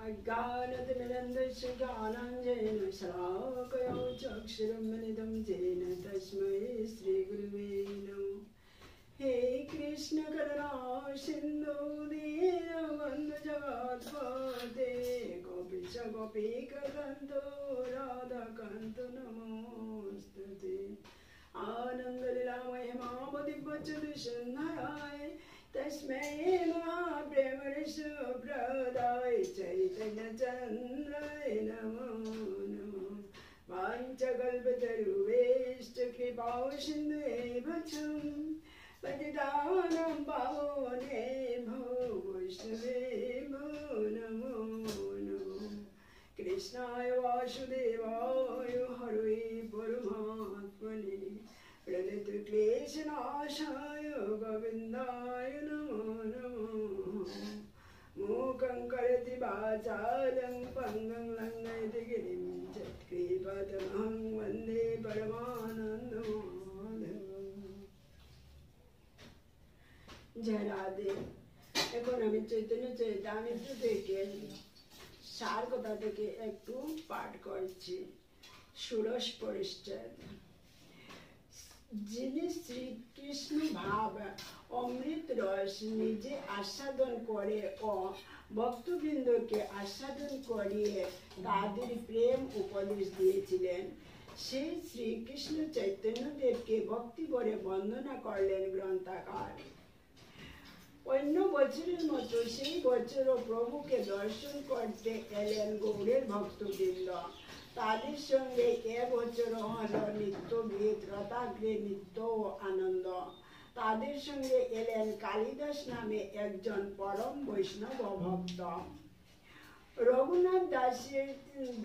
अज्ञानतिमिरन्धस्य ज्ञानाञ्जनेन शलाकया चक्षुरुन्मिलितं येन तस्मै श्रीगुरुवे नमः। हे कृष्ण करुणा सिन्धु दीनबन्धु जगत्पते गोपीश गोपीकान्तो राधाकान्त नमोस्तुते। आनन्दलीलामय मामदिव्यच्युतसुन्दराय तस्मै महाप्रेमरसप्रदाय चैतन्यचन्द्राय नमो नमः। वाञ्छकल्पतरुभ्यश्च कृपासिन्धुभ्येव च पतितानां पावनेभ्यो वैष्णवेभ्यो नमो नमः। कृष्णाय वासुदेवाय हरे परमात्मने प्रणतक्लेशनाशाय गोविन्दाय नमो नमः। मूकं करोति वाचालं पङ्गुं लङ्घयति गिरिं यत्कृपातमहं वन्दे परमानन्दमाधवम्। जय राधे। এখন আমি চৈতন্য চরিতামৃত থেকে সার কথা থেকে একটু পাঠ করছি। ষোড়শ পরিচ্ছেদ। যিনি শ্রীকৃষ্ণ ভাব অমৃত রস নিজে আস্বাদন করে ও ভক্তবৃন্দকে আস্বাদন করিয়ে তাদের প্রেম উপদেশ দিয়েছিলেন, সেই শ্রীকৃষ্ণ চৈতন্যদেবকে ভক্তি ভরে বন্দনা করলেন গ্রন্থকার। অন্য বছরের মতো সেই বছরও প্রভুকে দর্শন করতে এলেন গৌড়ের ভক্তবৃন্দ। তাদের সঙ্গে এবছরও হল নিত্য গীত, রথাগ্রে নৃত্য ও আনন্দ। তাদের সঙ্গে এলেন কালিদাস নামে একজন পরম বৈষ্ণব ভক্ত। রঘুনাথ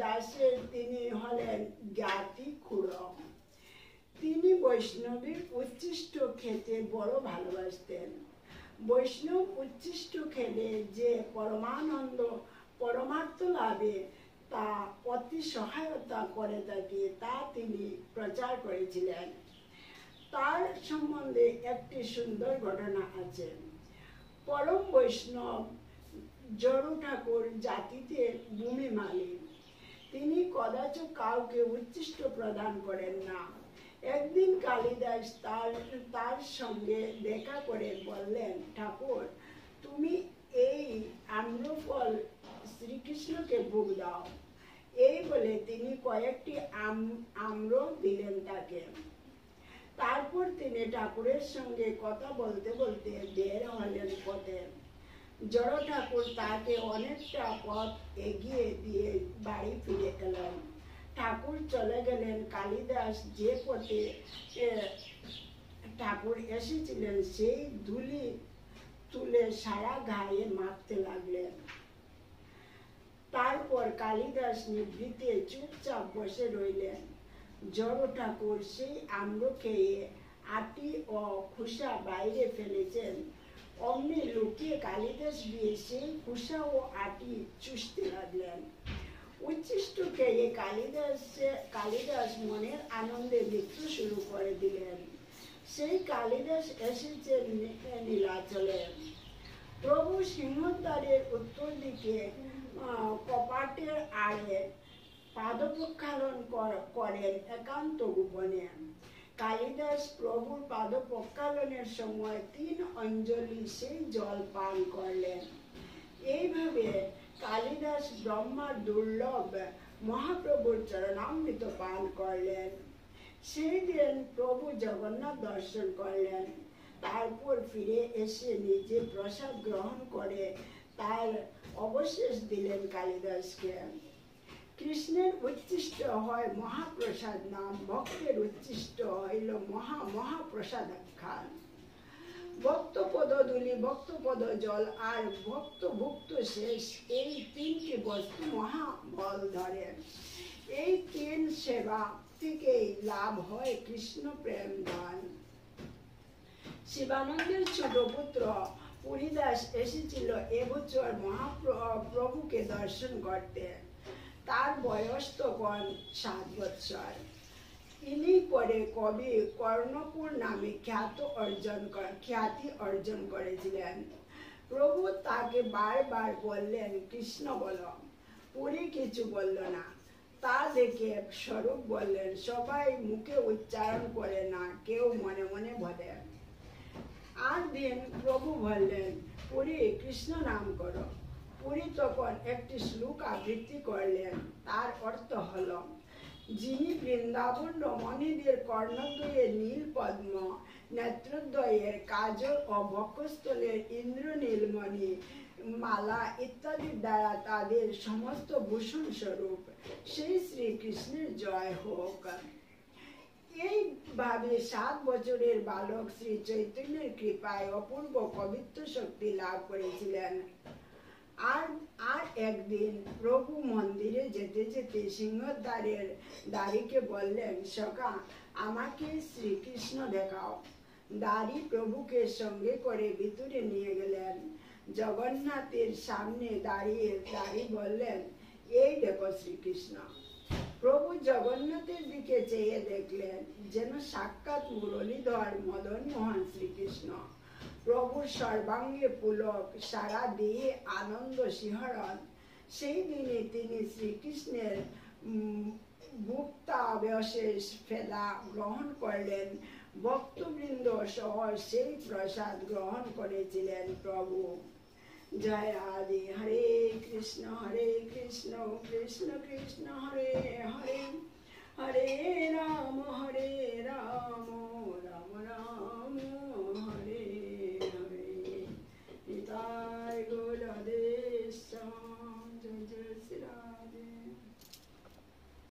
দাসের তিনি হলেন জ্ঞাতি খুড়ো। তিনি বৈষ্ণবীর উচ্ছিষ্ট খেতে বড় ভালোবাসতেন। বৈষ্ণব উচ্ছিষ্ট খেলে যে পরমানন্দ পরমার্থ লাভে তা অতি সহায়তা করে থাকে তা তিনি প্রচার করেছিলেন। তার সম্বন্ধে একটি সুন্দর ঘটনা আছে। পরম বৈষ্ণব জড়ু ঠাকুর জাতিতে ভূমি মালিক। তিনি কদাচ কাউকে উচ্ছিষ্ট প্রদান করেন না। একদিন কালিদাস তার সঙ্গে দেখা করে বললেন, ঠাকুর, তুমি এই আম্রফল শ্রীকৃষ্ণকে ভোগ দাও। এই বলে তিনি কয়েকটি আম্র দিলেন তাকে। তারপর তিনি ঠাকুরের সঙ্গে কথা বলতে বলতে বের হলেন পথে। জড় ঠাকুর তাকে অনেকটা পথ এগিয়ে দিয়ে বাড়ি ফিরে এলেন। ঠাকুর চলে গেলেন। কালিদাস যে পথে ঠাকুর এসেছিলেন সেই ধুলি তুলে সারা গায়ে মাখতে লাগলেন। তারপর কালিদাস নিভৃতে চুপচাপ বসে রইলেন। জড় ঠাকুর সেই আম্র খেয়ে আটি ও খোসা বাইরে ফেলেছেন। অমনি লুকিয়ে কালিদাস গিয়ে সেই খোসা ও আটি চুষতে লাগলেন। উচ্ছিষ্ট খেয়ে কালিদাস মনের আনন্দে নৃত্য শুরু করে দিলেন। সেই কালিদাস এসেছেন নীলাচলে। প্রভু সিংহদ্বারের উত্তর দিকে কপাটের আড়ে পাদপ্রক্ষালন করেন একান্ত গোপনে। কালিদাস প্রভুর পাদপ্রক্ষালনের সময় 3 অঞ্জলি সেই জল পান করলেন। এইভাবে কালিদাস ব্রহ্মার দুর্লভ মহাপ্রভুর চরণামৃত পান করলেন। সেই দিন প্রভু জগন্নাথ দর্শন করলেন। তারপর ফিরে এসে নিজে প্রসাদ গ্রহণ করে তার অবশেষ দিলেন কালিদাসকে। কৃষ্ণের উচ্ছিষ্ট হয় মহাপ্রসাদ নাম, ভক্তের উচ্ছিষ্ট হইল মহাপ্রসাদ খান। ভক্তপদ ধূলি, ভক্তপদ জল আর ভক্ত শেষ, এই 3টি বস্তু মহাবল ধরে। এই 3 সেবা থেকেই লাভ হয় কৃষ্ণ প্রেম দান। শিবানন্দের ছোট পুত্র পুরীদাস এসেছিল এবছর মহাপ্রভুকে দর্শন করতে। তার বয়স তখন 7 বৎসর। ইনি পরে কবি কর্ণপুর নামে খ্যাতি অর্জন করেছিলেন। প্রভু তাকে বারবার বললেন, কৃষ্ণ বলো। পুরী কিছু বলল না। তা দেখে স্বরূপ বললেন, সবাই মুখে উচ্চারণ করে না, কেউ মনে মনে বলে। আর দিন প্রভু বললেন, পুরী কৃষ্ণ নাম করো। পুরী তখন একটি শ্লোক আবৃত্তি করলেন। তার অর্থ হলো, যিনি বৃন্দাবন রমণীদের কর্ণদ্বয়ে নীল পদ্ম, নেত্রদ্বয়ের কাজল ও বক্ষস্থলের ইন্দ্রনীলমণি মালা ইত্যাদির দ্বারা তাদের সমস্ত ভূষণ স্বরূপ, সেই শ্রীকৃষ্ণের জয় হোক। এইভাবে 7 বছরের বালক শ্রী চৈতন্যের কৃপায় অপূর্ব কবিত্ব শক্তি লাভ করেছিলেন। আর একদিন প্রভু মন্দিরে যেতে যেতে সিংহদ্বারের দ্বারীকে বললেন, সখা, আমাকে শ্রীকৃষ্ণ দেখাও। দ্বারী প্রভুকে সঙ্গে করে ভিতরে নিয়ে গেলেন। জগন্নাথের সামনে দাঁড়িয়ে দ্বারী বললেন, এই দেখো শ্রীকৃষ্ণ। প্রভু জগন্নাথের দিকে চেয়ে দেখলেন, যেন সাক্ষাৎ মুরলীধর মদন মোহন শ্রীকৃষ্ণ। প্রভুর সর্বাঙ্গে পুলক, সারা দেহে আনন্দ শিহরণ। সেই দিনে তিনি শ্রীকৃষ্ণের ভুক্তাবশেষ ফেলা গ্রহণ করলেন। ভক্তবৃন্দ সহ সেই প্রসাদ গ্রহণ করেছিলেন প্রভু। জয় রাধে। হরে কৃষ্ণ কৃষ্ণ কৃষ্ণ হরে হরে, হরে রাম